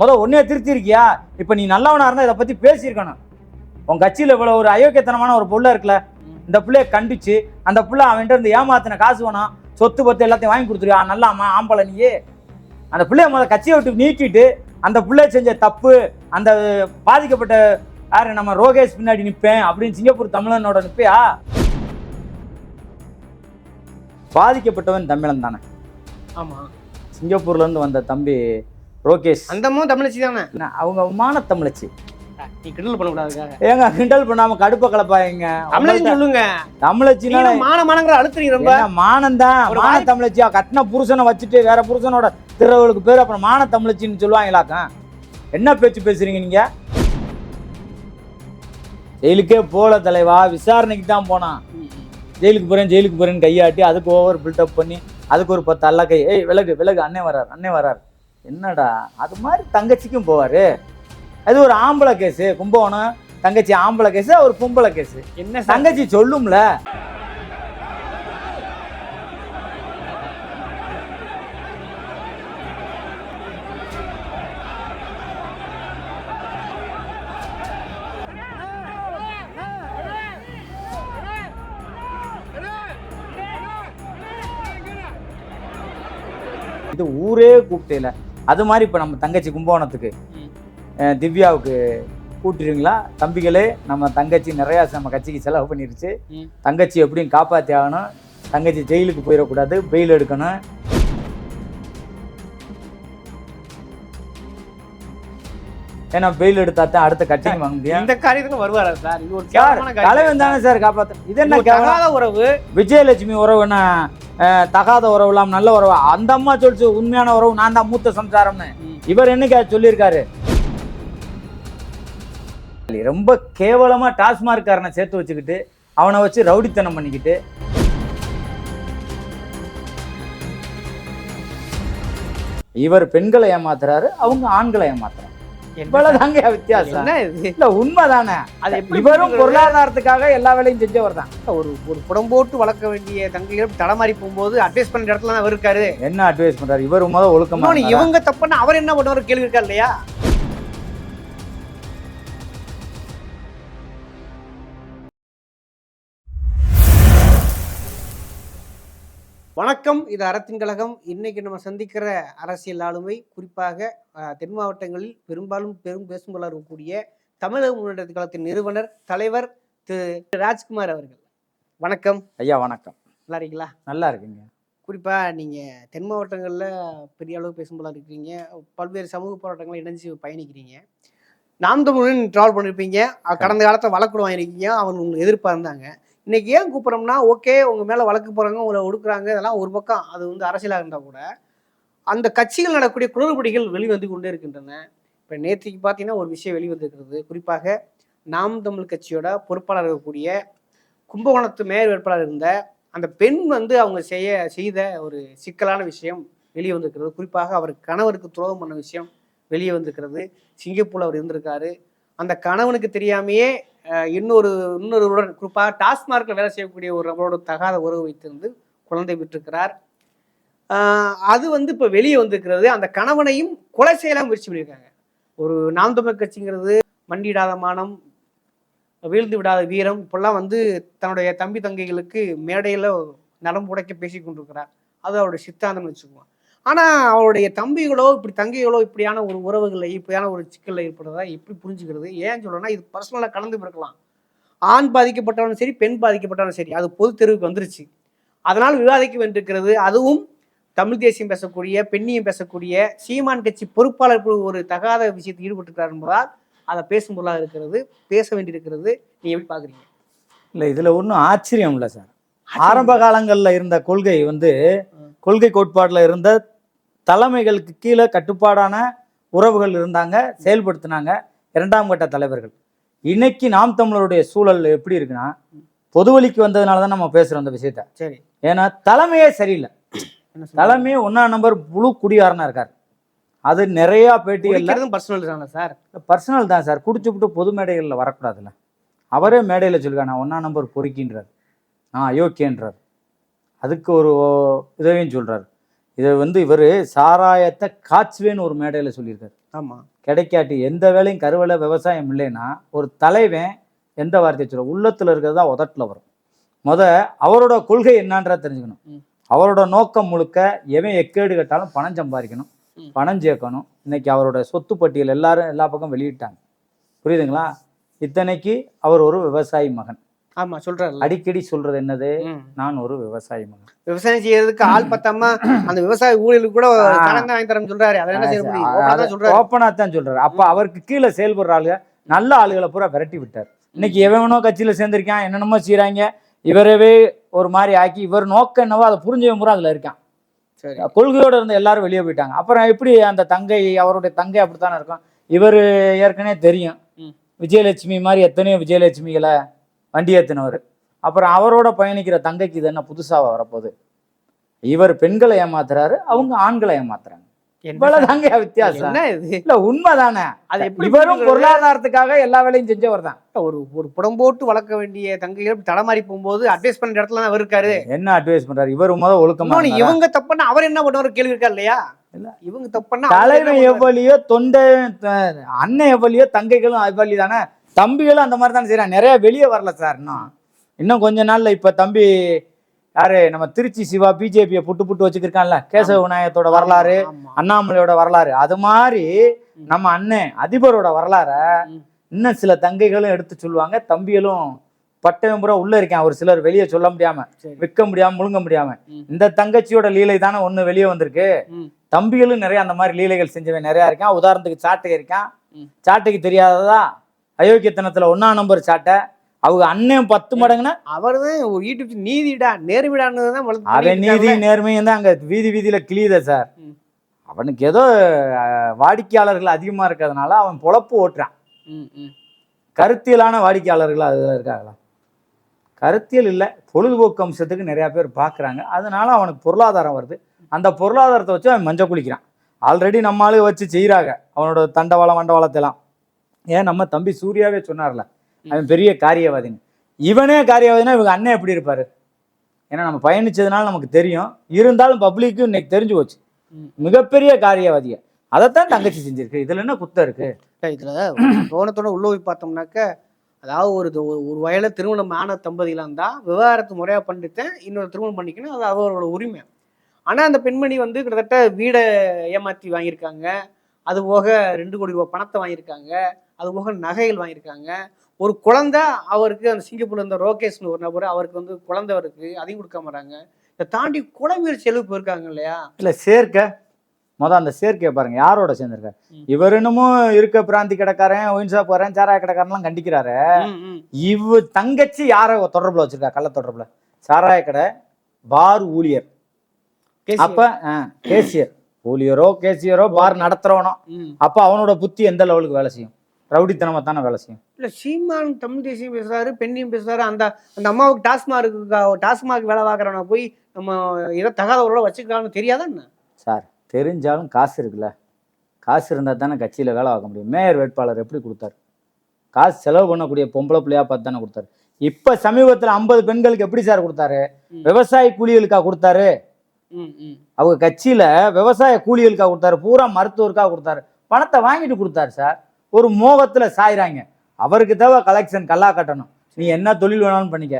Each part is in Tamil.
ஒன்னே திருத்திருக்கியா? இப்ப நீ நல்லவனா இருந்தா இதை பத்தி பேசியிருக்கணும். உன் கட்சியில இவ்வளவு ஒரு அயோக்கியத்தனமான ஒரு புள்ள இருக்குல்ல, இந்த பிள்ளைய கண்டிச்சு அந்த புள்ள அவன்கிட்ட இருந்து ஏமாத்தின காசு வேணும், சொத்து பத்து எல்லாத்தையும் வாங்கி கொடுத்துருக்கா. நல்லாமா ஆம்பளை நீயே? அந்த பிள்ளைய முதல்ல கட்சியை விட்டு நீக்கிட்டு அந்த பிள்ளை செஞ்ச தப்பு, அந்த பாதிக்கப்பட்ட யாரு நம்ம ரோகேஷ் பின்னாடி நிற்பேன் அப்படின்னு சிங்கப்பூர் தமிழனோட நிற்பியா? பாதிக்கப்பட்டவன் தமிழன் தானே? ஆமா, சிங்கப்பூர்ல இருந்து வந்த தம்பி ரோகேஷ் அந்தமும் தமிழச்சி தானே? அவங்க மான தமிழச்சி. நீ கிண்டல் பண்ணக்கூடாது. ஏங்க கிண்டல் பண்ணாம கடுப்ப கலப்பாங்க. தமிழச்சி சொல்லுங்க. தமிழச்சினா மானங்கிற அழுத்தறீங்க. ரொம்ப மானந்தான். மான தமிழச்சியா? கட்டின புருஷனை வச்சுட்டு வேற புருஷனோட திறவுகளுக்கு பேர் அப்புறம் மான தமிழச்சின்னு சொல்லுவாங்களாக்கா? என்ன பேச்சு பேசுறீங்க நீங்க? ஜெயிலுக்கே போல தலைவா, விசாரணைக்கு தான் போனான். ஜெயிலுக்கு போறேன்னு கையாட்டி அதுக்கு ஓவர் பில்டப் பண்ணி அதுக்கு ஒரு 10 அல்ல கை. ஏய் விலகு அண்ணே வரார். என்னடா அது மாதிரி தங்கச்சிக்கும் போவாரு. அது ஒரு ஆம்பளை கேஸு. கும்பகோணம் தங்கச்சி ஆம்பளை கேஸு, ஒரு பொம்பளை கேஸு. என்ன தங்கச்சி சொல்லும்ல. இது ஊரே கூப்பிட்டேல. அது மாதிரி இப்போ நம்ம தங்கச்சி கும்பகோணத்துக்கு திவ்யாவுக்கு கூட்டிடுவீங்களா? தம்பிகளே, நம்ம தங்கச்சி நிறையா நம்ம கட்சிக்கு செலவு பண்ணிருச்சு. தங்கச்சி எப்படியும் காப்பாற்றி ஆகணும். தங்கச்சி ஜெயிலுக்கு போயிடக்கூடாது, பெயில் எடுக்கணும். ஏன்னா பெயில் எடுத்தா தான் அடுத்த கட்சிக்கு வாங்க முடியும். இந்த காரியத்துக்கு வருவாரா சார்? இது ஒரு தலைவன் தானே சார் காப்பாற்ற. இது என்ன தகாத உறவு? விஜயலட்சுமி உறவுன்னா தகாத உறவு இல்லாம நல்ல உறவு. அந்த அம்மா சொல்லிச்சு உண்மையான உறவு நான் தான் மூத்த சம்சாரம்னு. இவர் என்னைக்கு சொல்லியிருக்காரு? ரொம்ப கேவலமா டாஸ்மார்க் காரனை சேர்த்து வச்சுக்கிட்டு அவனை வச்சு ரவுடித்தனம் பண்ணிக்கிட்டு இவர் பெண்களை ஏமாத்துறாரு, அவங்க ஆண்களை ஏமாத்துறாரு. இவ்வளவுதாங்க வித்தியாசம். இல்ல உண்மைதானே? அது இவரும் பொருளாதாரத்துக்காக எல்லா வேலையும் செஞ்சவர் தான். ஒரு புடம் போட்டு வளர்க்க வேண்டிய தங்கைகள் தடமாறி போகும்போது அட்வைஸ் பண்ண இடத்துல தான் இருக்காரு. என்ன அட்வைஸ் பண்றாரு? இவர் முதல் ஒழுக்கமா இவங்க தப்புன்னா அவர் என்ன பண்ணுவாரு கேள்வி இருக்கா இல்லையா? வணக்கம், இது அறத்தின் கழகம். இன்னைக்கு நம்ம சந்திக்கிற அரசியல் ஆளுமை குறிப்பாக தென் மாவட்டங்களில் பெரும்பாலும் பேசும்போல இருக்கக்கூடிய தமிழக முன்னேற்ற கழகத்தின் நிறுவனர் தலைவர் திரு ராஜ்குமார் அவர்கள். வணக்கம் ஐயா. வணக்கம். நல்லா இருக்கீங்களா? நல்லா இருக்குங்க. குறிப்பா நீங்க தென் மாவட்டங்களில் பெரிய அளவு பேசும்போல இருக்கிறீங்க. பல்வேறு சமூக போராட்டங்களை இணைஞ்சு பயணிக்கிறீங்க. நாம் தமிழன் ட்ராவல் பண்ணியிருப்பீங்க. கடந்த காலத்தில் வழக்கு வாங்கியிருக்கீங்க. அவங்க உங்களுக்கு எதிர்ப்பாக இருந்தாங்க. இன்னைக்கு ஏன் கூப்பிட்றோம்னா, ஓகே உங்கள் மேலே வழக்கு போகிறாங்க, உங்களை ஒடுக்குறாங்க, இதெல்லாம் ஒரு பக்கம். அது அரசியலாக இருந்தால் கூட அந்த கட்சிகள் நடக்கக்கூடிய குளறுபடிகள் வெளிவந்து கொண்டே இருக்கின்றன. இப்போ நேற்றுக்கு பார்த்தீங்கன்னா ஒரு விஷயம் வெளிவந்திருக்கிறது. குறிப்பாக நாம் தமிழ் கட்சியோட பொறுப்பாளர் இருக்கக்கூடிய கும்பகோணத்து மேயர் வேட்பாளர் இருந்த அந்த பெண் அவங்க செய்த ஒரு சிக்கலான விஷயம் வெளியே வந்திருக்கிறது. குறிப்பாக அவர் கணவருக்கு துரோகம் பண்ண விஷயம் வெளியே வந்திருக்கிறது. சிங்கப்பூரில் அவர் இருந்திருக்காரு. அந்த கணவனுக்கு தெரியாமையே இன்னொருவருடன் குறிப்பாக டாஸ்மார்க்கில் வேலை செய்யக்கூடிய ஒரு நபரோட தகாத உறவு வைத்திருந்து குழந்தை விட்டிருக்கிறார். அது இப்போ வெளியே வந்திருக்கிறது. அந்த கணவனையும் கொலை செய்யலாம் முயற்சி பண்ணியிருக்காங்க. ஒரு நாம் தமிழ் கட்சிங்கிறது மண்டியிடாத மானம், வீழ்ந்து விடாத வீரம், இப்பெல்லாம் தன்னுடைய தம்பி தங்கைகளுக்கு மேடையில் நலம் உடைக்க பேசி கொண்டிருக்கிறார். அது அவருடைய சித்தாந்தம்னு வச்சுக்குவோம். ஆனால் அவருடைய தம்பிகளோ தங்கைகளோ இப்படியான ஒரு உறவுகளை இப்படியான ஒரு சிக்கலில் ஏற்படுறதா எப்படி புரிஞ்சுக்கிறது? ஏன் சொல்கிறேன்னா, இது பர்சனலாக கலந்து பிறக்கலாம். ஆண் பாதிக்கப்பட்டவனும் சரி, பெண் பாதிக்கப்பட்டவனும் சரி, அது பொது தெருவுக்கு வந்துருச்சு. அதனால் விவாதிக்க வேண்டியிருக்கிறது. அதுவும் தமிழ் தேசியம் பேசக்கூடிய, பெண்ணியம் பேசக்கூடிய சீமான் கட்சி பொறுப்பாளர் ஒரு தகாத விஷயத்தில் ஈடுபட்டிருக்கிறார் என்பதால் அதை பேசும் பொருளாக இருக்கிறது, பேச வேண்டியிருக்கிறது. நீங்கள் எப்படி பார்க்குறீங்க? இல்லை, இதில் ஒன்றும் ஆச்சரியம் இல்லை சார். ஆரம்ப காலங்களில் இருந்த கொள்கை கோட்பாட்டில் இருந்த தலைமைகளுக்கு கீழே கட்டுப்பாடான உறவுகள் இருந்தாங்க, செயல்படுத்தினாங்க இரண்டாம் கட்ட தலைவர்கள். இன்னைக்கு நாம் தமிழருடைய சூழல் எப்படி இருக்குன்னா, பொதுவழிக்கு வந்ததுனால தான் நம்ம பேசுகிறோம் அந்த விஷயத்த. சரி. ஏன்னா தலைமையே சரியில்லை. தலைமையே 1ஆம் நம்பர் முழு குடியாரனா இருக்கார். அது நிறையா பேட்டிகள் பர்சனல் தான் சார். குடிச்சுவிட்டு பொது மேடைகளில் வரக்கூடாதுல்ல. அவரே மேடையில் சொல்லிருக்காரு, நான் 1ஆம் நம்பர் பொறுக்கின்றார், அயோக்கியன்றார். அதுக்கு ஒரு இதையும் சொல்கிறார். இதை இவர் சாராயத்தை காய்ச்சுவேன்னு ஒரு மேடையில் சொல்லியிருக்காரு. ஆமா. கிடைக்காட்டி எந்த வேலையும் கருவலை விவசாயம் இல்லைன்னா ஒரு தலைவன் எந்த வார்த்தையை சொல்ல உள்ளத்துல இருக்கிறது தான் உதட்டில் வரும். அவரோட கொள்கை என்னன்றத தெரிஞ்சுக்கணும். அவரோட நோக்கம் முழுக்க எவன் எக்கேடு கட்டாலும் பணம் சம்பாதிக்கணும், பணம் சேர்க்கணும். இன்னைக்கு அவரோட சொத்து பட்டியல் எல்லாரும் எல்லா பக்கம் வெளியிட்டாங்க. புரியுதுங்களா? இத்தனைக்கு அவர் ஒரு விவசாயி மகன். ஆமா சொல்றாரு. அடிக்கடி சொல்றது என்னது, நான் ஒரு விவசாயி மகன். விவசாயம் செய்யறதுக்கு ஆள் பத்தாம அந்த விவசாய ஊழியர்களுக்கு கூட கடன் வாங்கி தரேன்னு சொல்றாரு. அதை என்ன செய்ய முடியும்? ஓப்பனா தான் சொல்றாரு. அப்ப அவருக்கு கீழே செயல்படுற ஆளுங்க நல்ல ஆளுகளை பூரா விரட்டி விட்டார். இன்னைக்கு எவனோ கட்சியில சேர்ந்திருக்கான், என்னென்னமோ செய்யறாங்க, இவரவே ஒரு மாதிரி ஆக்கி இவர் நோக்கம் என்னவோ அதை புரிஞ்சவன் பூரா அதுல இருக்கான். கொள்கையோட இருந்த எல்லாரும் வெளியே போயிட்டாங்க. அப்புறம் எப்படி அந்த தங்கை, அவருடைய தங்கை அப்படித்தானே இருக்கும். இவர் ஏற்கனவே தெரியும், விஜயலட்சுமி மாதிரி எத்தனையோ விஜயலட்சுமிகளை வண்டி ஏற்றினவர். அப்புறம் அவரோட பயணிக்கிற தங்கைக்கு இது என்ன புதுசாக வரப்போகுது? இவர் பெண்களை ஏமாத்துறாரு, அவங்க ஆண்களை ஏமாத்துறாங்க. இவ்வளவுதாங்க வித்தியாசம். இல்ல உண்மைதானே? இவரும் பொருளாதாரத்துக்காக எல்லா வேலையும் செஞ்சவர் தான். ஒரு புடம் போட்டு வளர்க்க வேண்டிய தங்கைகள் தடமாறி போகும்போது அட்வைஸ் பண்ற இடத்துல தான் அவர் இருக்காரு. என்ன அட்வைஸ் பண்றாரு? இவர் ஒழுக்கமா இவங்க தப்புன்னா அவர் என்ன பண்ணுவாரு கேள்வி இருக்கா இல்லையா? இல்ல இவங்க தப்புன்னா தலைவன் எவ்வளியோ, தொண்டை அண்ணன் எவ்வளியோ, தங்கைகளும் எவ்வளி தானே, தம்பிகளும் அந்த மாதிரி தானே செய்யறாங்க. நிறைய வெளியே வரல சார். இன்னும் கொஞ்ச நாள்ல இப்ப தம்பி யாரு, நம்ம திருச்சி சிவா பிஜேபியை புட்டு வச்சுக்கிருக்கான்ல, கேசவ விநாயகத்தோட வரலாறு, அண்ணாமலையோட வரலாறு, அது மாதிரி நம்ம அண்ணன் அதிபரோட வரலாற இன்னும் சில தங்கைகளும் எடுத்து சொல்லுவாங்க. தம்பிகளும் பட்டயம் பூரா உள்ள இருக்கேன், ஒரு சிலர் வெளியே சொல்ல முடியாம, விற்க முடியாம, முழுங்க முடியாம. இந்த தங்கச்சியோட லீலை தானே ஒண்ணு வெளியே வந்திருக்கு. தம்பிகளும் நிறைய அந்த மாதிரி லீலைகள் செஞ்சவன் நிறைய இருக்கான். உதாரணத்துக்கு சாட்டை இருக்கான். சாட்டைக்கு தெரியாததா அயோக்கியத்தனத்துல 1ஆம் நம்பர் சாட்டை. அவங்க அண்ணன் 10 மடங்குன்னா அவர்தான் ஒரு யூடியூப் நீதிடா நேர்மைடான்னு. அவன் நீதி நேர்மையும் தான் அங்க வீதியில கிளியுத சார். அவனுக்கு ஏதோ வாடிக்கையாளர்கள் அதிகமா இருக்கிறதுனால அவன் பொழப்பு ஓட்டுறான். கருத்தியலான வாடிக்கையாளர்கள் அதுல இருக்காங்களா? கருத்தியல் இல்லை, பொழுதுபோக்கு அம்சத்துக்கு நிறைய பேர் பாக்குறாங்க. அதனால அவனுக்கு பொருளாதாரம் வருது. அந்த பொருளாதாரத்தை வச்சு அவன் மஞ்சள் குளிக்கிறான். ஆல்ரெடி நம்ம ஆளு வச்சு செய்யறாங்க அவனோட தண்டவாளம் வண்டவாளத்தெல்லாம். ஏன் நம்ம தம்பி சூர்யாவே சொன்னார்ல, அவன் பெரிய காரியவாதின்னு. இவனே காரியவாதினா இவங்க அண்ணன் எப்படி இருப்பாரு? ஏன்னா நம்ம பயணிச்சதுனால நமக்கு தெரியும். இருந்தாலும் பப்ளிக்கு இன்னைக்கு தெரிஞ்சு போச்சு மிகப்பெரிய காரியவாதிய. அதைத்தான் தங்கச்சி செஞ்சிருக்கு. இதுல என்ன குத்தம் இருக்கு? இதுல கோணத்தோட உள்ள போய் பார்த்தோம்னாக்க, அதாவது ஒரு வயல திருமணம் ஆன தம்பதியில இருந்தா விவாகரத்து முறையா பண்ணிட்டேன், இன்னொரு திருமணம் பண்ணிக்கணும், அது அவரோட உரிமை. ஆனா அந்த பெண்மணி கிட்டத்தட்ட வீடை ஏமாத்தி வாங்கியிருக்காங்க, அது போக 2 கோடி ரூபாய் பணத்தை வாங்கியிருக்காங்க, அது போக நகைகள் வாங்கியிருக்காங்க. ஒரு குழந்தை அவருக்கு, அந்த சிங்கப்பூர்ல இருந்த ரோகேஷ்னு ஒரு நபர், அவருக்கு குழந்தை இருக்கு, அதையும் கொடுக்க மாட்டாங்க. இதை தாண்டி கொலை முயற்சி செலவு போயிருக்காங்க இல்லையா? இல்ல சேர்க்க அந்த சேர்க்கையை பாருங்க, யாரோட சேர்ந்திருக்க. இவர் இன்னமும் இருக்க பிராந்தி கடைக்காரன், ஒயின் ஷாப் வரேன், சாராய கடைக்காரன்லாம் கண்டிக்கிறாரு. தங்கச்சி யார தொடர்புல வச்சிருக்கா? கள்ள தொடர்புல சாராய கடை பார் ஊழியர். அப்ப கேசியர் ஊழியரோ கேசியரோ பார் நடத்துறவனோ, அப்ப அவனோட புத்தி எந்த லெவலுக்கு வேலை செய்யும்? ரவுடித்தனமா தானே வேலை செய்யும். இல்ல சீமான் தமிழ் தேசியம் பேசுறாரு, பெண்ணையும் பேசுறாரு. அந்த அம்மாவுக்கு டாஸ்மாக் வேலை பார்க்கறவனா போய் நம்ம ஏதோ தகாதவரோட வச்சுக்கலாம்னு தெரியாதா என்ன சார்? தெரிஞ்சாலும் காசு இருக்குல்ல, காசு இருந்தால் தானே கட்சியில் வேலை பார்க்க முடியும். மேயர் வேட்பாளர் எப்படி கொடுத்தாரு? காசு செலவு பண்ணக்கூடிய பொம்பளை பிள்ளையா பார்த்து தானே கொடுத்தாரு. இப்போ சமீபத்தில் 50 பெண்களுக்கு எப்படி சார் கொடுத்தாரு? விவசாய கூலிகளுக்காக கொடுத்தாரு. அவங்க கட்சியில் விவசாய கூலிகளுக்காக கொடுத்தாரு, பூரா மருத்துவருக்காக கொடுத்தாரு. பணத்தை வாங்கிட்டு கொடுத்தாரு சார். ஒரு மோகத்தில் சாயிறாங்க. அவருக்கு தேவை கலெக்ஷன், கல்லா கட்டணும். நீ என்ன தொழில் வேணாலும் பண்ணிக்க.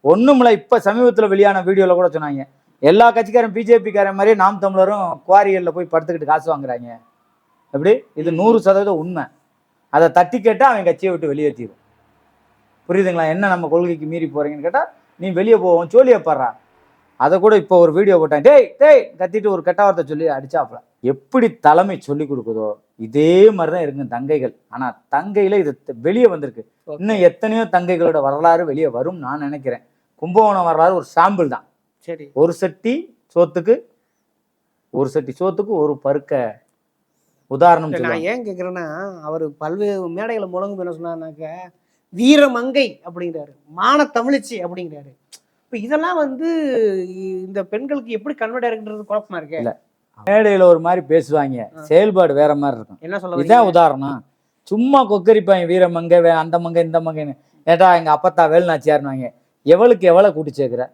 ஒன்றுமில்ல. இப்போ சமீபத்தில் வெளியான வீடியோவில் கூட சொன்னாங்க, எல்லா கட்சிக்காரன் பிஜேபிக்காரன் மாதிரியே நாம் தமிழரும் குவாரிகளில் போய் படுத்துக்கிட்டு காசு வாங்குறாங்க. எப்படி? இது 100% உண்மை. அதை தட்டி கேட்டால் அவன் கட்சியை விட்டு வெளியேற்றிடும். புரியுதுங்களா? என்ன நம்ம கொள்கைக்கு மீறி போகிறீங்கன்னு கேட்டால் நீ வெளியே போவோம் சோழியை படுறா. அதை கூட இப்போ ஒரு வீடியோ போட்டாங்க, டேய் கத்திட்டு ஒரு கெட்ட வார்த்தை சொல்லி அடிச்சாப்புல. எப்படி தலைமை சொல்லி கொடுக்குதோ இதே மாதிரிதான் இருக்கு தங்கைகள். ஆனா தங்கையில இது வெளியே வந்திருக்கு. இன்னும் எத்தனையோ தங்கைகளோட வரலாறு வெளியே வரும் நான் நினைக்கிறேன். கும்பகோணம் வரலாறு ஒரு சாம்பிள் தான். சரி, ஒரு சட்டி சோத்துக்கு ஒரு பருக்க உதாரணம். நான் ஏன் கேட்குறேன்னா, அவர் பல்வேறு மேடைகளை முழங்கும் என்ன சொன்னார்னாக்க, வீரமங்கை அப்படிங்கிறாரு, மான தமிழிச்சி அப்படிங்கிறாரு. இப்போ இதெல்லாம் இந்த பெண்களுக்கு எப்படி கன்வெர்ட் ஆகுன்றது குழப்பமா இருக்கு. இல்ல, மேடையில ஒரு மாதிரி பேசுவாங்க, செயல்பாடு வேற மாதிரி இருக்கும். என்ன சொல்ல? இதான் உதாரணம். சும்மா கொக்கரிப்பாங்க, வீரமங்கை, அந்த மங்கை இந்த மங்கைன்னு. ஏட்டா எங்க அப்பத்தா வேலுநாச்சியாருவாங்க. எவளுக்கு எவ்வளவு கூட்டி சேர்க்கிற?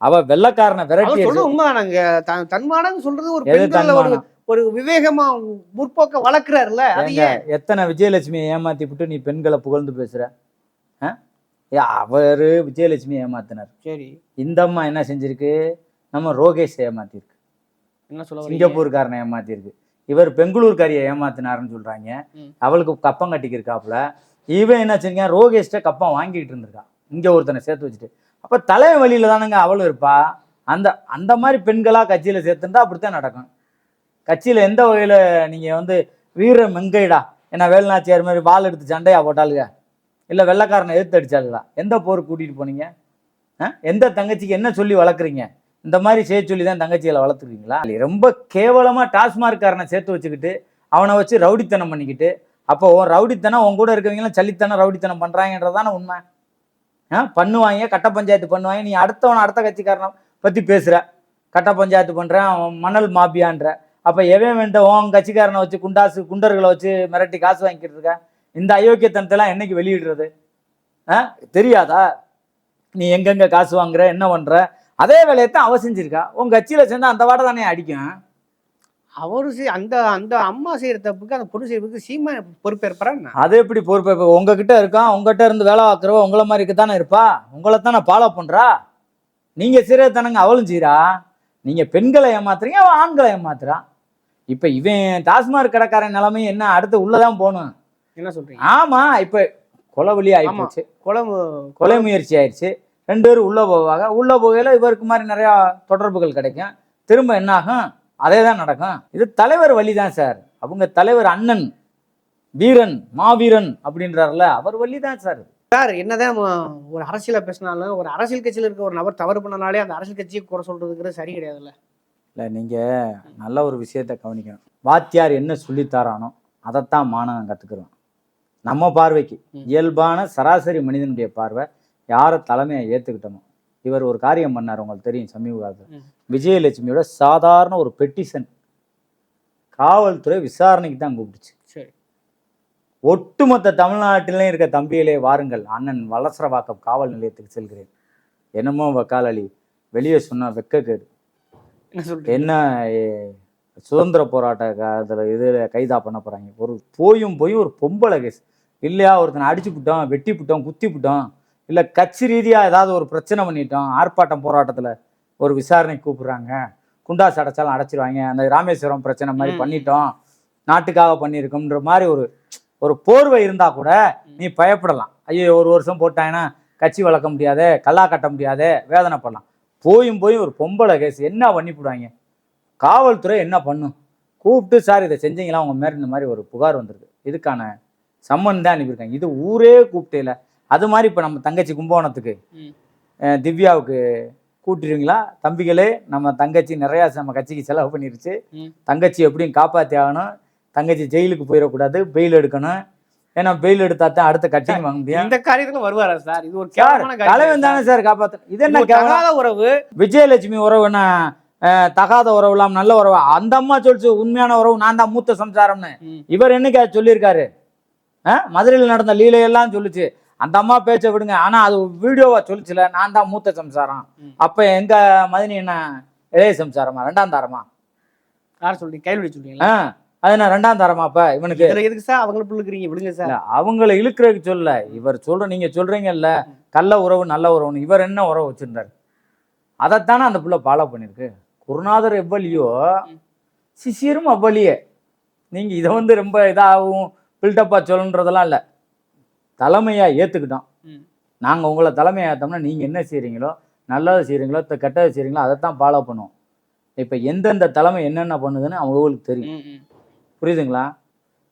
அவ வெள்ளக்காரனை விரட்டி உண்மைதானங்க. தன்மானம் சொல்றது ஒரு ஒரு விவேகமா முற்போக்க வளர்க்குறாருல ஏங்க, எத்தனை விஜயலட்சுமியை ஏமாத்தி விட்டு நீ பெண்களை புகழ்ந்து பேசுற? அவரு விஜயலட்சுமியை ஏமாத்தினார். சரி, இந்த அம்மா என்ன செஞ்சிருக்கு? நம்ம ரோகேஷ் ஏமாத்திருக்கு, என்ன சொல்ல வரீங்க? சிங்கப்பூர்காரனை ஏமாத்திருக்கு. இவர் பெங்களூர்காரியை ஏமாத்தினாருன்னு சொல்றாங்க. அவளுக்கு கப்பம் கட்டிக்கிருக்காப்புல. இவன் என்ன செஞ்சான்? ரோகேஷ்ட கப்பம் வாங்கிட்டு இருந்திருக்கான், இங்க ஒருத்தனை சேர்த்து வச்சுட்டு. அப்ப தலை வழியில தானுங்க அவளும் இருப்பா. அந்த அந்த மாதிரி பெண்களா கட்சியில சேர்த்துட்டா அப்படித்தான் நடக்கும். கட்சியில எந்த வகையில நீங்க வீர மெங்கைடா என்ன வேலுநாச்சியார் மாதிரி வாள் எடுத்து சண்டையா போட்டாளுங்க, இல்ல வெள்ளைக்காரனை எதிர்த்து அடிச்சாளுங்களா? எந்த போருக்கு கூட்டிட்டு போனீங்க? எந்த தங்கச்சிக்கு என்ன சொல்லி வளர்க்குறீங்க? இந்த மாதிரி செய்ய சொல்லி தான் தங்கச்சிகளை வளர்த்துருக்கீங்களா? ரொம்ப கேவலமா டாஸ்மார்க்காரனை சேர்த்து வச்சுக்கிட்டு அவனை வச்சு ரவுடித்தனம் பண்ணிக்கிட்டு, அப்போ ரவுடித்தனம் உன் கூட இருக்கவங்களாம் சல்லித்தனம் ரவுடித்தனம் பண்றாங்கன்றதான உண்மை. பண்ணுவாங்க, கட்ட பஞ்சாயத்து பண்ணுவாங்க. நீ அடுத்த கட்சிக்காரனை பத்தி பேசுற, கட்ட பஞ்சாயத்து பண்றேன், அவன் மணல் மாபியான்ற. அப்ப எவன் வேண்ட உன் கட்சிக்காரனை வச்சு குண்டர்களை வச்சு மிரட்டி காசு வாங்கிக்கிட்டு இருக்க? இந்த அயோக்கியத்தனத்தெல்லாம் என்னைக்கு வெளியிடுறது? தெரியாதா நீ எங்கெங்க காசு வாங்குற, என்ன பண்ற? அதே வேலையத்தான் அவ செஞ்சிருக்கா. உன் கட்சியில சேர்ந்தா அந்த வாடை தானே அடிக்கும். அவரு அந்த அந்த அம்மா செய்யற தப்புக்கு அந்த பொண்ணு செய்யறதுக்கு சீமா பொறுப்பேற்பாரா? அது எப்படி பொறுப்பேற்ப? உங்ககிட்ட இருக்கான், உங்ககிட்ட இருந்து வேலை பார்க்குறவ உங்களை மாதிரி தானே இருப்பா. உங்களை தானே ஃபாலோ பண்றா. நீங்க சிறையத்தானங்க அவளும் செய்யறா. நீங்க பெண்களை ஏமாத்துறீங்க, அவன் ஆண்களை ஏமாத்துறான். இப்ப இவன் டாஸ்மாக் கடைக்காரன் நிலைமை என்ன? அடுத்து உள்ளதான் போகணும். என்ன சொல்றீங்க? ஆமா, இப்ப கொலைவலி ஆயிப்போச்சு, கொலை முயற்சி ஆயிடுச்சு. 2 பேரும் உள்ள போவாங்க. உள்ள போகையில இவருக்கு மாதிரி நிறைய தொடர்புகள் கிடைக்கும். திரும்ப என்ன ஆகும்? அதே தான் நடக்கும். இது தலைவர் வழி தான் சார். அவங்க தலைவர் அண்ணன் வீரன் மாவீரன் அப்படின்றாருல, அவர் வழி தான் சார். சார் என்னதான் ஒரு அரசியல பேசினாலும் ஒரு அரசியல் கட்சியில இருக்க ஒரு நபர் தவறு பண்ணனாலே அந்த அரசியல் கட்சியை குறை சொல்றதுங்கிறது சரி கிடையாதுல்ல. இல்லை, நீங்க நல்ல ஒரு விஷயத்த கவனிக்கணும். வாத்தியார் என்ன சொல்லித்தாரானோ அதைத்தான் மாணவன் கத்துக்கிறோம். நம்ம பார்வைக்கு இயல்பான சராசரி மனிதனுடைய பார்வை யாரை தலைமையை ஏத்துக்கிட்டோமோ. இவர் ஒரு காரியம் பண்ணார், உங்களுக்கு தெரியும். சமீப காலத்தில் விஜயலட்சுமியோட சாதாரண ஒரு பெட்டிஷன் காவல்துறை விசாரணைக்கு தான் கூப்பிடுச்சு. ஒட்டுமொத்த தமிழ்நாட்டிலையும் இருக்க தம்பிகளே வாருங்கள், அண்ணன் வலசரவாக்கம் காவல் நிலையத்துக்கு செல்கிறேன். என்னமோ வக்காலி வெளியே சொன்னா வெக்கக்கேடு. என்ன சுதந்திர போராட்ட இதில் கைதா பண்ண போறாங்க. போயும் ஒரு பொம்பளை கேஸ் இல்லையா? ஒருத்தனை அடிச்சு விட்டோம், வெட்டி விட்டோம், குத்தி விட்டோம், இல்லை கட்சி ரீதியாக ஏதாவது ஒரு பிரச்சனை பண்ணிட்டோம், ஆர்ப்பாட்டம் போராட்டத்தில் ஒரு விசாரணை கூப்பிடுறாங்க, குண்டாசு அடைச்சாலும் அடைச்சிருவாங்க, அந்த ராமேஸ்வரம் பிரச்சனை மாதிரி பண்ணிட்டோம், நாட்டுக்காக பண்ணியிருக்கோம்ன்ற மாதிரி ஒரு போர்வை இருந்தா கூட நீ பயப்படலாம். ஐயோ 1 வருஷம் போட்டாங்கன்னா கட்சி வளர்க்க முடியாதே, கல்லா கட்ட முடியாதே, வேதனைப்படலாம். போயும் ஒரு பொம்பளை கேஸ் என்ன பண்ணிவிடுவாங்க? காவல்துறை என்ன பண்ணும்? கூப்பிட்டு சார் இதை செஞ்சீங்களா, உங்க மேல இந்த மாதிரி ஒரு புகார் வந்திருக்கு, இதுக்கான சம்மன் தான் அனுப்பியிருக்காங்க. இது ஊரே கூப்பிட்டேல. அது மாதிரி இப்போ நம்ம தங்கச்சி கும்பகோணத்துக்கு திவ்யாவுக்கு கூட்டிடுவீங்களா? தம்பிகளே, நம்ம தங்கச்சி நிறையா நம்ம கட்சிக்கு செலவு பண்ணிருச்சு, தங்கச்சி எப்படியும் காப்பாற்றி ஆகணும், தங்கச்சி ஜெயிலுக்கு போயிடக்கூடாது, பெயில் எடுக்கணும். ஏன்னா பெயில் எடுத்தா தான் அடுத்த கட்சிக்கு வாங்க முடியும். இந்த காரியத்துல வருவாரா சார்? இது ஒரு தலைவன் தானே சார் காப்பாற்றணும். இது என்ன தகாத உறவு? விஜயலட்சுமி உறவுன்னா தகாத உறவு இல்லாம நல்ல உறவு. அந்த அம்மா சொல்லிச்சு உண்மையான உறவு நான் தான் மூத்த சம்சாரம்னு. இவர் என்னைக்கு சொல்லியிருக்காரு? மதுரையில் நடந்த லீலையெல்லாம் சொல்லிச்சு. அந்த அம்மா பேச்ச விடுங்க, ஆனா அது வீடியோவா சொல்லிச்சுல, நான் தான் மூத்த சம்சாரம். அப்ப எங்க மதினி என்ன இளைய சம்சாரமா, 2ஆம் தாரமா? யார் சொல்றீங்க? கைவிடி சொல்றீங்களா? அது என்ன 2ஆம் தாரமா? அப்ப இவனுக்கு எதுக்கு சார் அவங்களை புள்ளுக்குறீங்க? விடுங்க சார். அவங்களை இழுக்கிறதுக்கு சொல்ல, இவர் நீங்க சொல்றீங்கல்ல கள்ள உறவு நல்ல உறவுன்னு. இவர் என்ன உறவு வச்சிருந்தாரு? அதைத்தானே அந்த புள்ள ஃபாலோ பண்ணிருக்கு. குருநாதர் எவ்வளியோ சிஷியரும் அவ்வளியே. நீங்க இதை ரொம்ப இதாகவும் பில்டப்பா சொல்லணுன்றதெல்லாம் இல்லை. தலைமையா ஏத்துக்கிட்டோம். நாங்க உங்களை தலைமையா ஏற்றோம்னா நீங்க என்ன செய்றீங்களோ, நல்லது செய்றீங்களோ கெட்டது செய்றீங்களோ அதைத்தான் ஃபாலோ பண்ணுவோம். இப்ப எந்தெந்த தலைமை என்னென்ன பண்ணுதுன்னு அவங்களுக்கு தெரியும். புரியுதுங்களா?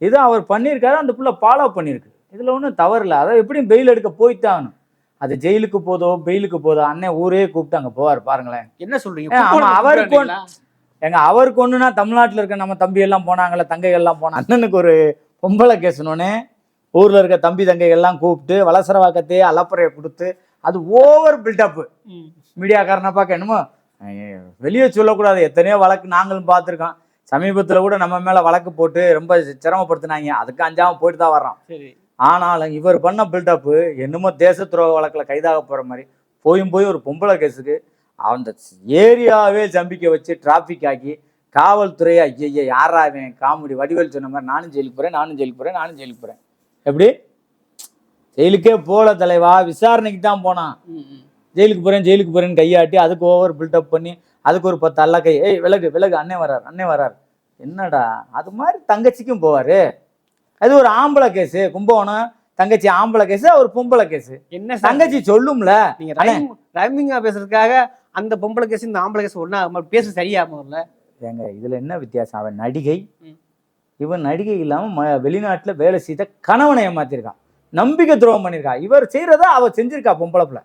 இது அவர் பண்ணியிருக்காரு, அந்த புள்ள ஃபாலோ பண்ணியிருக்கு. இதுல ஒன்றும் தவறு இல்லை. அதை எப்படியும் பெயில் எடுக்க போய்த்தான் ஆகணும். அது ஜெயிலுக்கு போதோ பெயிலுக்கு போதோ அண்ணன் ஊரே கூப்பிட்டு அங்க போவார். பாருங்களேன், என்ன சொல்றீங்க? அவருக்கு ஒண்ணுன்னா தமிழ்நாட்டில் இருக்க நம்ம தம்பி எல்லாம் போனாங்கல்ல, தங்கைகள் எல்லாம் போனா, அண்ணனுக்கு ஒரு பொம்பளை கேசணுன்னே ஊர்ல இருக்க தம்பி தங்கைகள் எல்லாம் கூப்பிட்டு வலசரவாக்கத்தையே அலப்பறையை கொடுத்து அது ஓவர் பில்டப்பு. மீடியாக்காரனை பார்க்க என்னமோ வெளியே சொல்லக்கூடாது. எத்தனையோ வழக்கு நாங்களும் பார்த்துருக்கோம். சமீபத்தில் கூட நம்ம மேல வழக்கு போட்டு ரொம்ப சிரமப்படுத்தினாங்க. அதுக்கு அஞ்சாம போயிட்டு தான் வர்றோம். ஆனாலும் இவர் பண்ண பில்டப்பு என்னமோ தேச துரோக வழக்கில் கைதாக போற மாதிரி போய் ஒரு பொம்பளை கேஸுக்கு அந்த ஏரியாவே ஜம்பிக்க வச்சு டிராஃபிக் ஆக்கி காவல்துறை ஐயா யாரா அவன் காமெடி வடிவேல் சொன்ன மாதிரி நானும் ஜெயிலுக்கு போறேன் நானும் ஜெயிலுக்கு போறேன் நானும் ஜெயிலுக்கு போறேன். எப்படி ஜெயிலுக்கே போல தலைவா, விசாரணைக்கு தான் போனான். ஜெயிலுக்கு போறேன்னு கையாட்டி அதுக்கு ஓவர் பில்டப் பண்ணி அதுக்கு ஒரு 10 அல்ல கை, ஏய் விலகு விலகு, அண்ணே வரார். என்னடா அது மாதிரி தங்கச்சிக்கும் போவாரு. அது ஒரு ஆம்பளை கேஸு, கும்பகோணம் தங்கச்சி ஆம்பளை கேஸு, அவர் பொம்பளை கேஸு. என்ன தங்கச்சி சொல்லும்ல. நீங்க ரைமிங்கா பேசுறதுக்காக அந்த பொம்பளை கேஸ் இந்த ஆம்பளை கேஸ் ஒன்னா பேச சரியாமல. ஏங்க இதுல என்ன வித்தியாசம்? அவன் நடிகை, இவன் நடிகை இல்லாம வெளிநாட்டுல வேலை செய்த கணவனை ஏமாத்திருக்கான், நம்பிக்கை துரோகம் பண்ணிருக்கா. இவர் செய்யறதா அவ செஞ்சிருக்கா பொம்பளை பிள்ளை,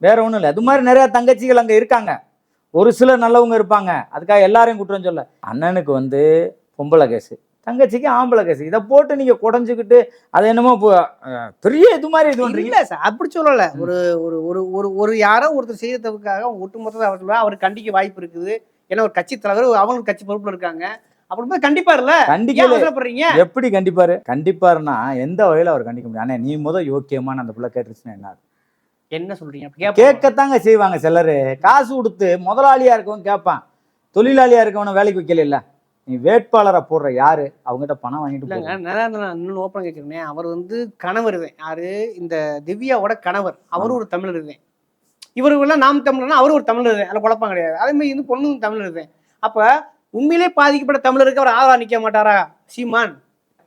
வேற ஒண்ணும் இல்லை. அது மாதிரி நிறைய தங்கச்சிகள் அங்க இருக்காங்க, ஒரு சிலர் நல்லவங்க இருப்பாங்க, அதுக்காக எல்லாரையும் குற்றம் சொல்ல. அண்ணனுக்கு வந்து பொம்பளை கேஸு, தங்கச்சிக்கு ஆம்பளை கேஸு. இதை போட்டு நீங்க குறைஞ்சுக்கிட்டு அது என்னமோ பெரிய இது மாதிரி இது பண்றீங்க. இல்ல சார், அப்படி சொல்லல. ஒரு ஒரு ஒரு ஒரு ஒரு யாரோ ஒருத்தர் செய்யறதுக்காக ஒட்டுமொத்த அவர் கண்டிக்க வாய்ப்பு இருக்குது. ஏன்னா ஒரு கட்சி தலைவர், அவங்க கட்சி பொறுப்புல இருக்காங்க. அப்படி கண்டிப்பா இல்ல, கண்டிக்கப்படுறீங்க. எப்படி கண்டிப்பாரு? கண்டிப்பாருன்னா எந்த வகையில அவர் கண்டிக்க முடியும்? அண்ணே நீ யோக்கியமான அந்த பிள்ளை கேட்டுருச்சுன்னா என்ன சொல்றீங்க? கேட்கத்தாங்க செய்வாங்க சிலரு. காசு கொடுத்து முதலாளியா இருக்கவன் கேட்பான், தொழிலாளியா இருக்கவன வேலைக்கு வைக்கல. இல்ல நீ வேட்பாளரை போடுற யாரு, அவங்ககிட்ட பணம் வாங்கிட்டு இல்லைங்க. இன்னும் ஓப்பன் கேட்கிறேன். அவர் வந்து கணவர் தான் யாரு, இந்த திவ்யாவோட கணவர். அவரும் ஒரு தமிழர் தான். இவருக்கெல்லாம் நாம் தமிழர்னா அவரும் ஒரு தமிழர் தான், அதில் குழப்பம் கிடையாது. அதே மாதிரி இந்த பொண்ணும் தமிழர் தான். அப்ப உண்மையிலே பாதிக்கப்பட்ட தமிழருக்கு அவர் ஆதரவா நிக்க மாட்டாரா சீமான்?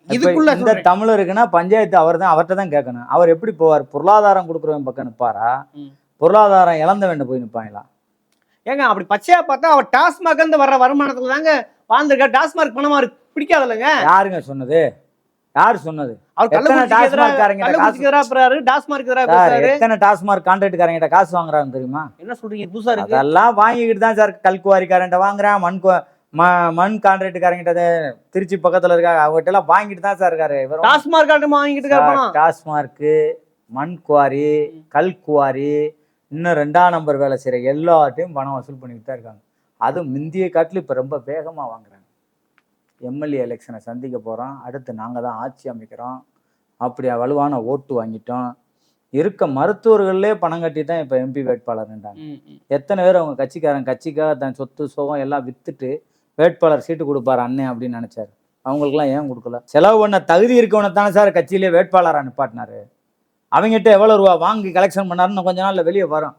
இதுக்குள்ள இந்த தமிழருக்குன்னா பஞ்சாயத்து அவர் தான், அவர்கிட்ட தான் கேட்கணும். அவர் எப்படி போவார்? பொருளாதாரம் கொடுக்குறவன் பக்கம் நிற்பாரா, பொருளாதாரம் இழந்த வேண்ட போய் நிற்பாங்களா? ஏங்க அப்படி பச்சையா பார்த்தா அவர் டாஸ்மாக் இருந்து வர்ற வருமானத்துல தாங்க வாழ்ந்திருக்கா. டாஸ்மாக் பணமா பிடிக்காது இல்லைங்க. யாருங்க சொன்னது? யாரு சொன்னது? எத்தனை டாஸ்மார்க் கான்ட்ராக்ட்காரங்கிட்ட காசு வாங்குறாங்க தெரியுமா? என்ன சொல்றீங்க? புதுசா இருக்கு. அதெல்லாம் வாங்கிக்கிட்டு தான் சார் கல்குவாரிக்காரன்ட்ட வாங்குறான், மண் கான்ட்ராக்ட்காரங்கிட்ட திருச்சி பக்கத்துல இருக்காங்க, அவங்ககிட்ட எல்லாம் வாங்கிட்டு தான் சார் இருக்காரு. டாஸ்மார்க், மண் குவாரி, கல்குவாரி, இன்னும் 2ஆம் நம்பர் வேலை செய்யற எல்லாத்தையும் பணம் வசூல் பண்ணிக்கிட்டு தான் இருக்காங்க. அதுவும் முந்திய காட்டிலும் இப்ப ரொம்ப வேகமா வாங்குறாங்க. எம்எல்ஏ எலெக்ஷனை சந்திக்க போகிறோம், அடுத்து நாங்கள் தான் ஆட்சி அமைக்கிறோம், அப்படி வலுவான ஓட்டு வாங்கிட்டோம். இருக்க மருத்துவர்களே பணம் கட்டி தான் இப்போ எம்பி வேட்பாளர்ன்றாங்க. எத்தனை பேர் அவங்க கட்சிக்காக தன் சொத்து சோகம் எல்லாம் விற்றுட்டு வேட்பாளர் சீட்டு கொடுப்பாரு அண்ணன் அப்படின்னு நினச்சாரு. அவங்களுக்குலாம் ஏன் கொடுக்கல? செலவு பண்ண தகுதி இருக்கவனை தானே சார் கட்சியிலே வேட்பாளராக நிப்பாட்டினாரு. அவங்ககிட்ட எவ்வளோ ரூபா வாங்கி கலெக்ஷன் பண்ணாருன்னு கொஞ்ச நாளில் வெளியே வரும்.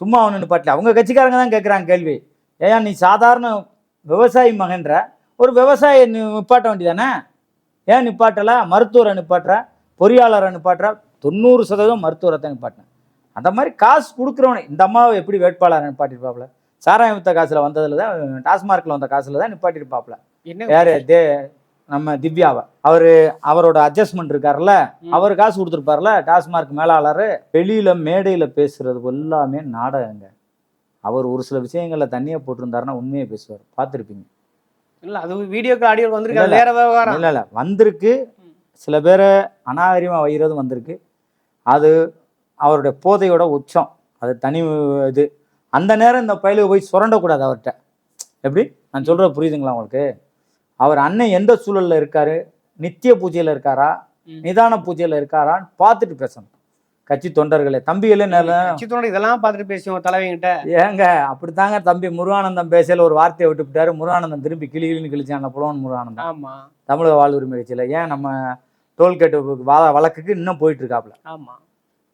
சும்மா அவனு நிப்பாட்டல. அவங்க கட்சிக்காரங்க தான் கேட்குறாங்க கேள்வி, ஏன் நீ சாதாரண விவசாயி மகன்ற ஒரு விவசாய நிப்பாட்ட வேண்டியதானே, ஏன் நிப்பாட்டல? மருத்துவரை நிப்பாட்டுற, பொறியாளரை நிப்பாட்டுற, 90% மருத்துவரை நிப்பாட்டினேன். அந்த மாதிரி காசு கொடுக்குறவனே இந்த அம்மாவை எப்படி வேட்பாளரை நிப்பாட்டிருப்பாப்புல? சாராயம் வித்த காசுல வந்ததுல தான், டாஸ்மார்க்ல வந்த காசுல தான் நிப்பாட்டிருப்பாப்புல. யாரு? நம்ம திவ்யாவை. அவரோட அட்ஜஸ்ட்மெண்ட் இருக்காருல்ல, அவர் காசு கொடுத்துருப்பாருல டாஸ்மார்க் மேலாளர். வெளியில மேடையில பேசுறது எல்லாமே நாடகங்க. அவர் ஒரு சில விஷயங்கள்ல தண்ணியை போட்டிருந்தாருன்னா உண்மையை பேசுவார், பார்த்துருப்பீங்க. இல்ல அது வீடியோக்கு ஆடியோ வந்திருக்கு, வேற விவகாரம். இல்ல வந்திருக்கு, சில பேரை அநாகரிகமா வைகிறது வந்திருக்கு. அது அவருடைய போதையோட உச்சம், அது தனி இது. அந்த நேரம் இந்த பயிலுக்கு போய் சுரண்டக்கூடாது அவர்கிட்ட. எப்படி நான் சொல்ற புரியுதுங்களா உங்களுக்கு? அவர் அண்ணன் எந்த சூழல்ல இருக்காரு, நித்திய பூஜையில இருக்காரா, நிதான பூஜையில இருக்காரான்னு பார்த்துட்டு பேசணும். கட்சி தொண்டர்களே, தம்பிகளே, இதெல்லாம் பார்த்துட்டு பேசுவோம் தலைவங்கிட்ட. ஏங்க அப்படித்தாங்க தம்பி முருகானந்தம் பேசல ஒரு வார்த்தையை விட்டுவிட்டாரு. முருகானந்தம் திரும்பி கிளிகிளின்னு கிழிச்சாங்க புலவன் முருகானந்தம். ஆமா, தமிழக வாழ்வுரிமை கட்சியில. ஏன் நம்ம டோல்கேட்டு வழக்குக்கு இன்னும் போயிட்டு இருக்காப்புல. ஆமா,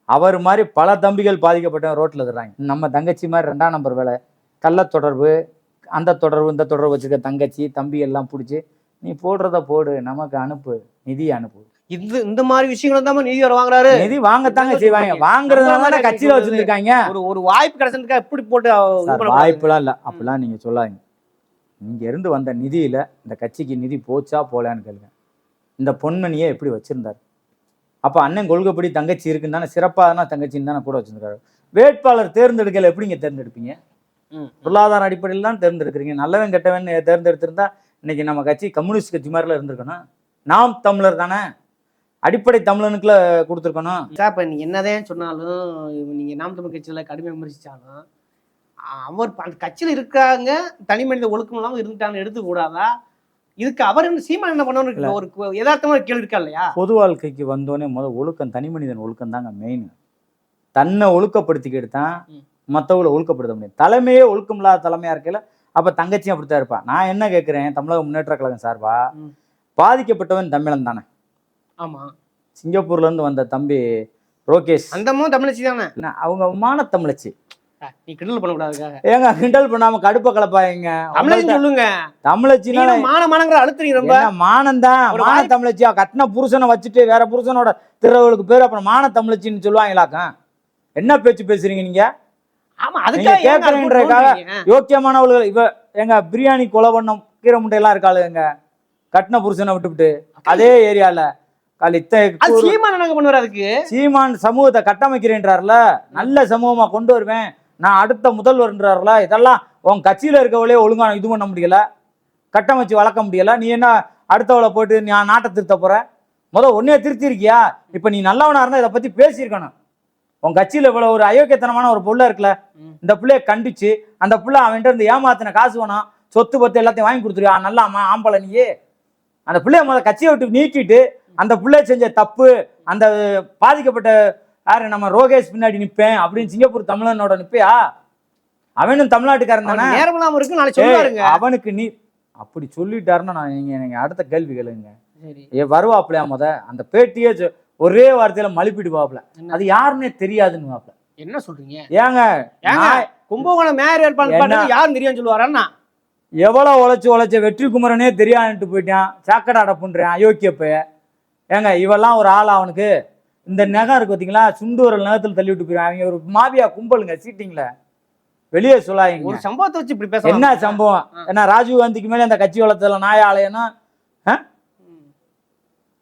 அவர் மாதிரி பல தம்பிகள் பாதிக்கப்பட்ட ரோட்ல இருக்கிறாங்க. நம்ம தங்கச்சி மாதிரி 2ஆம் நம்பர் வேலை, கள்ள தொடர்பு, அந்த தொடர்பு இந்த தொடர்பு வச்சிருக்க தங்கச்சி தம்பி எல்லாம் பிடிச்சி நீ போடுறத போடு, நமக்கு அனுப்பு, நிதி அனுப்பு. இந்த மாதிரி விஷயங்கள் தான் நிதி வர வாங்குறாரு. நிதி வாங்கத்தாங்க செய்வாங்க, வாங்குறதுனால கட்சியில வச்சிருக்காங்க. ஒரு வாய்ப்பு கிடைச்சதுக்கா எப்படி போட்டு வாய்ப்புலாம் இல்ல, அப்படிலாம் நீங்க சொல்லாதீங்க. இங்க இருந்து வந்த நிதியில இந்த கட்சிக்கு நிதி போச்சா போலான்னு கேளுங்க. இந்த பொன்மணியை எப்படி வச்சிருந்தாரு? அப்ப அண்ணன் கொள்கைப்படி தங்கச்சி இருக்குன்னு தானே, சிறப்பான தங்கச்சின்னு தானே கூட வச்சிருக்காரு. வேட்பாளர் தேர்ந்தெடுக்கல எப்படிங்க தேர்ந்தெடுப்பீங்க? பொருளாதார அடிப்படையில் தான் தேர்ந்தெடுக்கிறீங்க. நல்லவன் கெட்டவன் தேர்ந்தெடுத்திருந்தா இன்னைக்கு நம்ம கட்சி கம்யூனிஸ்ட் கட்சி மாதிரிலாம் இருந்திருக்கணும். நாம் தமிழர் தானே, அடிப்படை தமிழனுக்குள்ள கொடுத்துருக்கணும். இப்போ நீ என்னதான் சொன்னாலும், நீங்க நாம் தமிழ் கட்சியில கடுமையாக விமர்சிச்சாலும், அவர் அந்த கட்சியில இருக்காங்க, தனி மனித ஒழுக்கம் இல்லாமல் இருந்துட்டாங்கன்னு எடுத்துக்க கூடாதா? இதுக்கு அவர் என்ன சீமான் என்ன பண்ணணும்? ஒரு யதார்த்தமான கேள்வி இருக்கா இல்லையா? பொது வாழ்க்கைக்கு வந்தோடனே முதல் ஒழுக்கம், தனி மனிதன் ஒழுக்கம் தாங்க மெயின். தன்னை ஒழுக்கப்படுத்திக்கிட்டு தான் மற்றவங்களை ஒழுக்கப்படுத்த முடியும். தலைமையே ஒழுக்கம் இல்லாத தலைமையா இருக்கையில அப்ப தங்கச்சியும் அப்படித்தான் இருப்பா. நான் என்ன கேட்கிறேன், தமிழக முன்னேற்ற கழகம் சார்பா ம். பாதிக்கப்பட்டவன் தமிழன் தானே. ஆமா, சிங்கப்பூர்ல இருந்து வந்த தம்பி ரோகேஷ், அந்தமும் தமிழச்சி தானே. அவங்க மான தமிழச்சி. நீ கிண்டல் பண்ணக்கூடாதுக்காக ஏங்க கிண்டல் பண்ணாம கடுப்ப கலப்பாங்க. தமிழச்சி சொல்லுங்க. தமிழச்சினால மானங்கிற அழுத்துறீங்க ரொம்ப. மானந்தான். மான தமிழச்சியா கட்டின புருஷனை வச்சுட்டு வேற புருஷனோட திருவளுக்கு பேர் அப்புறம் மான தமிழச்சின்னு சொல்லுவாங்களாக்கா? என்ன பேச்சு பேசுறீங்க நீங்க? ஆமா, நீங்க கேட்கறீங்கன்றதுக்காக யோக்கியமானவர்கள் இவ எங்க பிரியாணி கொலை பண்ண கீரை முட்டையெல்லாம் இருக்காளுங்க கட்டின புருஷனை விட்டுவிட்டு அதே ஏரியால சீமான் சமூகத்தை கட்டமைக்கிறேன்றார்ல, நல்ல சமூகமா கொண்டு வருவேன் நான் அடுத்த முதல்வர்ன்றார்ல. இதெல்லாம் உன் கட்சியில இருக்கவளே ஒழுங்கான இது பண்ண முடியல, கட்டமைச்சு வளர்க்க முடியல. நீ என்ன அடுத்தவளை போட்டு நான் நாட்டை திருத்த போற? ஒன்னே திருத்தி இருக்கியா? இப்ப நீ நல்லவனா இருந்தா இதை பத்தி பேசியிருக்கணும். உன் கட்சியில இவ்வளவு ஒரு அயோக்கியத்தனமான ஒரு புள்ள இருக்குல்ல, இந்த பிள்ளைய கண்டிச்சு அந்த புள்ள அவன்கிட்ட இருந்து ஏமாத்தின காசு வேணாம் சொத்து பத்து எல்லாத்தையும் வாங்கி கொடுத்துருவா. நல்லா ஆம்பளை நீயே அந்த பிள்ளைய கட்சியை விட்டு நீக்கிட்டு அந்த பிள்ளை செஞ்ச தப்பு, அந்த பாதிக்கப்பட்ட யாரு நம்ம ரோகேஷ் பின்னாடி நிப்பேன் அப்படின்னு சிங்கப்பூர் தமிழனோட நிப்பையா? அவனும் தமிழ்நாட்டுக்காரன் தானே. அவனுக்கு நீ அப்படி சொல்லிட்டாருன்னா நான் நீங்க அடுத்த கேள்வி கேளுங்க. வருவாப்லையா அந்த பேட்டியே ஒரே வார்த்தையில மலிப்பிடுவாப்ல, அது யாருன்னே தெரியாதுன்னு வாப்ல. என்ன சொல்றீங்க? ஏங்க கும்பகோணம் மேயர் வேட்பாளர் யாரும் தெரியும் சொல்லுவாரா? எவ்வளவு உழைச்ச வெற்றி குமரனே தெரியாதுன்ட்டு போயிட்டான். சாக்கடை அடப்புன்றேன் அயோக்கியப்ப. ஏங்க இவெல்லாம் ஒரு ஆள்? அவனுக்கு இந்த நகம் இருக்கு பார்த்தீங்களா, சுண்டு ஒரு நகத்தில் தள்ளி விட்டு போயிடும். அவங்க ஒரு மாபியா கும்பலுங்க சீட்டிங்ல. வெளியே சொல்லாங்க ஒரு சம்பவத்தை வச்சு இப்படி பேச. என்ன சம்பவம்? என்ன ராஜீவ் காந்திக்கு மேலே அந்த கட்சி வளர்த்தல நாய ஆலயனும்,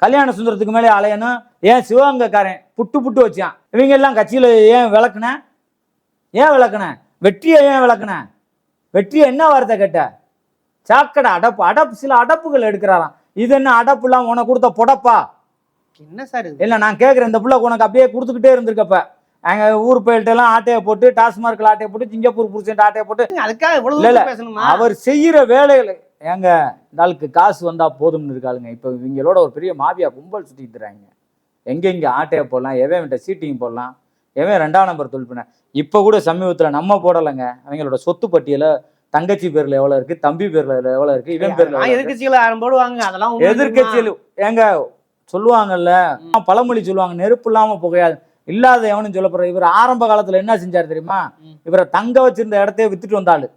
கல்யாண சுந்தரத்துக்கு மேலே ஆலயனும், ஏன் சிவகங்கைக்காரன் புட்டு வச்சான். இவங்க எல்லாம் கட்சியில ஏன் விளக்குன? வெற்றியை ஏன் விளக்குன? வெற்றியை என்ன வார்த்தை கேட்ட? சாக்கடை அடப்பு சில அடப்புகள் எடுக்கிறாராம். இது என்ன அடப்பு இல்லாம உனக்கு கொடுத்த பொடப்பா? என்ன சார் இல்ல நான் கேட்கிறேன், இந்த புள்ள உனக்கு அப்படியே கொடுத்துக்கிட்டே இருந்திருக்கப்ப அங்க ஊர் போயிட்டு எல்லாம் ஆட்டையை போட்டு டாஸ்மார்க்ல ஆட்டையை போட்டு சிங்கப்பூர் புருஷன் ஆட்டையை போட்டு அதுக்காக அவர் செய்யற வேலைகளை ஏங்க இந்த ஆளுக்கு காசு வந்தா போதும்னு இருக்காளுங்க. இப்ப இவங்களோட ஒரு பெரிய மாபியா கும்பல் சுத்திட்டு இருக்காங்க. எங்க ஆட்டையை போடலாம், எவன் சீட்டிங் போடலாம், எவன் 2ஆம் நம்பர் தொழில். இப்ப கூட சமீபத்துல நம்ம போடலைங்க அவங்களோட சொத்து பட்டியல தங்கச்சி பேர்ல எவ்வளவு இருக்கு, தம்பி பேர்ல எவ்வளவு இருக்கு, இவன் பேர்ல எதிர்கட்சிகள் போடுவாங்க. அதெல்லாம் எதிர்கட்சிகள் ஏங்க சொல்லுவாங்கல்ல, பழமொழி சொல்லுவாங்க, நெருப்பு இல்லாம புகையாது. இல்லாத எவனும் சொல்ல போற. இவர் ஆரம்ப காலத்துல என்ன செஞ்சாரு தெரியுமா? இவரை தங்க வச்சிருந்த இடத்தையே வித்துட்டு வந்தாளு.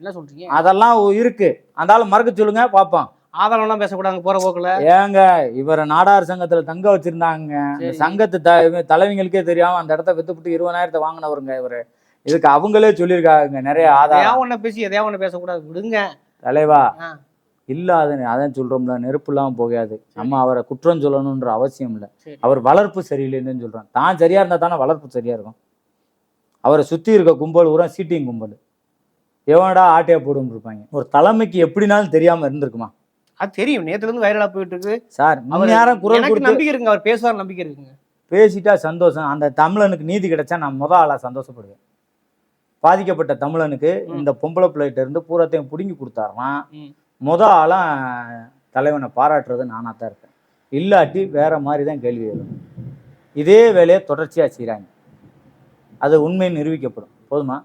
என்ன சொல்றீங்க? அதெல்லாம் இருக்கு. அந்த ஆளு மறக்க சொல்லுங்க பாப்போம். ஆதாரம்லாம் பேசக்கூடாது போற போக்குல. ஏங்க இவரை நாடார் சங்கத்துல தங்க வச்சிருந்தாங்க. சங்கத்து தலைவங்களுக்கே தெரியாம அந்த இடத்த வித்துப்பிட்டு 20,000 வாங்கினவருங்க இவரு. இதுக்கு அவங்களே சொல்லியிருக்காங்க நிறைய ஆதாரம். ஒண்ணு பேசி எதையா ஒண்ணு பேசக்கூடாது விடுங்க தலைவா. இல்லாத அதான் சொல்றோம்ல, நெருப்பு இல்லாம போகாது. நம்ம அவரை குற்றம் சொல்லணும்ன்ற அவசியம் இல்லை. அவர் வளர்ப்பு சரியில்லைன்னு சொல்றான். தான் சரியா இருந்தா தானே வளர்ப்பு சரியா இருக்கும். அவரை சுத்தி இருக்க கும்பல் ஊரா சீட்டிங் கும்பல். எவனடா ஆட்டையை போடும் இருப்பாங்க. ஒரு தலைமைக்கு எப்படினாலும் தெரியாம இருந்திருக்குமா? அது தெரியும். நேத்துல இருந்து வைரலா போயிட்டு இருக்கு சார். யாரும் குரல் கொடுத்து நம்பிக்கை இருக்குங்க. அவர் பேசுவார், நம்பிக்கை இருக்குங்க. பேசிட்டா சந்தோஷம். அந்த தமிழனுக்கு நீதி கிடைச்சா நான் முதல் ஆளா சந்தோஷப்படுவேன். பாதிக்கப்பட்ட தமிழனுக்கு இந்த பொம்பளை பிள்ளைகிட்ட இருந்து பூரத்தையும் பிடுங்கி கொடுத்தாருன்னா முதல் ஆளா தலைவனை பாராட்டுறது நானா தான் இருப்பேன். இல்லாட்டி வேற மாதிரி தான் கேள்வி எழுதும். இதே வேலையை தொடர்ச்சியா செய்கிறாங்க. அது உண்மை நிரூபிக்கப்படும். போதுமா?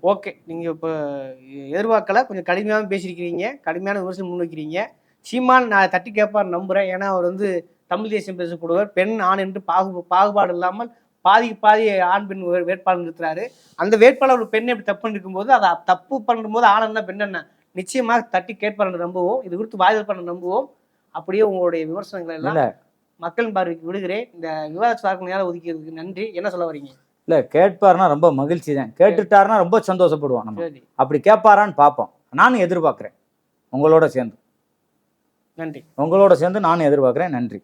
ஓகே, நீங்க இப்போ எதிர்பார்க்கல, கொஞ்சம் கடுமையாக பேசியிருக்கிறீங்க, கடுமையான விமர்சனம் முன்வைக்கிறீங்க. சீமான் நான் தட்டி கேட்பார் நம்புறேன். ஏன்னா அவர் தமிழ் தேசியம் பேசக்கூடியவர். பெண் ஆண் என்று பாகுபாடு இல்லாமல் பாதி ஆண் பெண் வேட்பாளர் இருக்கிறாரு. அந்த வேட்பாளர் ஒரு பெண்ணை எப்படி தப்பு இருக்கும்போது அதை தப்பு பண்ணும்போது ஆண் என்ன பெண் என்ன நிச்சயமாக தட்டி கேட்பார் நம்புவோம். இது குறித்து வாய்தல் பண்ண நம்புவோம். அப்படியே உங்களுடைய விமர்சனங்கள் எல்லாம் மக்களின் பார்வைக்கு விடுகிறேன். இந்த விவாத சார்பு நேரம் ஒதுக்கிறதுக்கு நன்றி. என்ன சொல்ல வரீங்க? இல்லை, கேட்பாருன்னா ரொம்ப மகிழ்ச்சி தான். கேட்டுட்டாருன்னா ரொம்ப சந்தோஷப்படுவோம். நம்ம அப்படி கேட்பாரான்னு பார்ப்போம். நானும் எதிர்பார்க்குறேன் உங்களோட சேர்ந்து. நன்றி. உங்களோட சேர்ந்து நானும் எதிர்பார்க்குறேன். நன்றி.